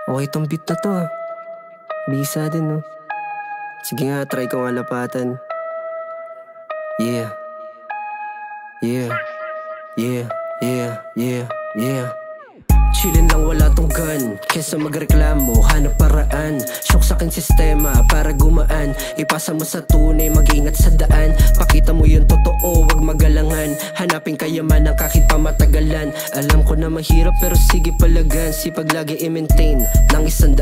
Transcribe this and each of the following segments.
Okay tong beat na to ah. Bisa din no. Sige nga, try ko nga lapatan. Yeah. Yeah. Yeah. Yeah. Yeah. Yeah. Chillin lang wala tong gun, kesa magreklamo, hanap paraan. Shock sa'kin sistema para gumaan. Ipasa mo sa tunay, mag-ingat sa daan. Pakita mo yung totoo, wag magalangan. Hanapin kayamanan kahit pa matagalan. Alam ko na mahirap pero sige palagan. Sipag lagi i-maintain ng 100.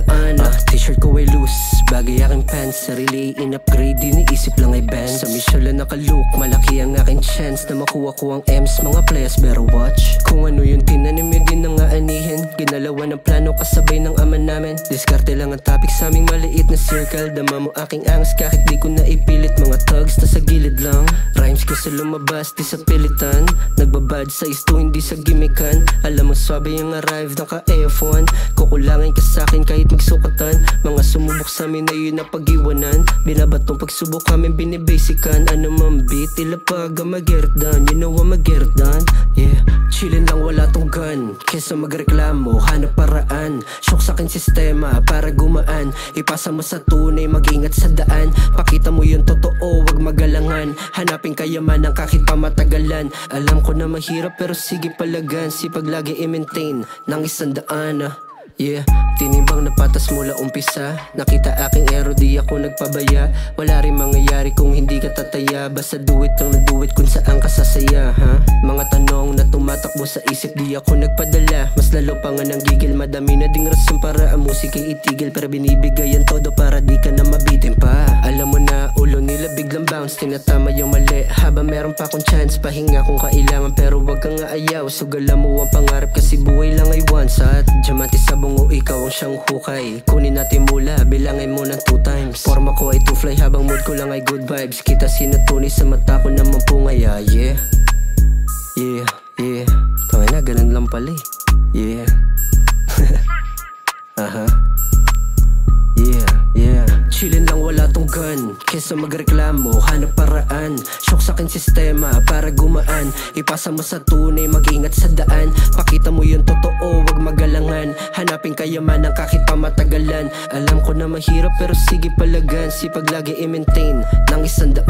T-shirt ko ay loose, bagay aking pants. Sarili in-upgrade, iniisip lang ay bands. Sa Michelin na naka-look, malaki ang aking chance na makuha ko ang M's. Mga players better watch. Kung ano yung tinanim yun din ang aanihin. Ginalawan ng plano kasabay ng ama namin. Diskarte lang ang topic sa aming maliit na circle. Dama mo aking angas kahit di ko na ipilit. Mga thugs na sa gilid lang. Rhymes ko sa lumabas, di sa pilitan. Nagbabad sa isto, hindi sa gimikan. Alam mo swabe yung arrive, naka F1. Kukulangin ka sa'kin kahit magsukatan. Mga sumubok sa amin na yun na pag-iwanan. Binabatong pagsubok kami binibasican. Ano man beat, ilapag ang mag-get-done. You know I'm mag-get-done. Yeah, chillin lang wala tong gun, kesa magreklamo, hanap paraan. Shock sa'kin sistema para gumaan. Ipasa mo sa tunay, mag-ingat sa daan. Pakita mo yung totoo, wag magalangan. Hanapin kayamanan kahit pa matagalan. Alam ko na mahirap pero sige palagan. Sipag lagi i-maintain ng 100. Yeah, tinimbang na patas mula umpisa. Nakita aking ero, di ako nagpabaya. Wala rin mangyayari kung hindi ka tataya. Basta do it lang na do it kung saan ka sasaya, ha? Mga tanong na tumatakbo sa isip, di ako nagpadala. Mas lalo pa nga ng gigil, madami na ding rason para ang musika itigil. Pero binibigay ang todo para di ka na mabitin pa. Alam mo na, ulo nila biglang bounce, tinatama yung mali. Habang meron pa akong chance, pahinga kung kailangan. Pero wag kang aayaw, sugalan mo ang pangarap. Kasi buhay lang ay once, at diamante sa bungo, ikaw ang siyang hukay. Kunin natin mula, bilangin mo ng 2 times. Forma ko ay 2 fly, habang mood ko lang ay good vibes. Kita sinutunay sa mata ko naman pungaya. Yeah. Yeah, yeah. Tangay na, ganun lang pala eh. Yeah. Aha. Yeah, yeah. Chillin lang wala tong gun, kesa magreklamo, hanap paraan. Shock sa'kin sistema para gumaan. Ipasa mo sa tunay, mag-ingat sa daan. Pakita mo yung totoo, wag magalangan. Hanapin kayamanan kahit pa matagalan. Alam ko na mahirap pero sige palagan. Sipag lagi i-maintain ng 100.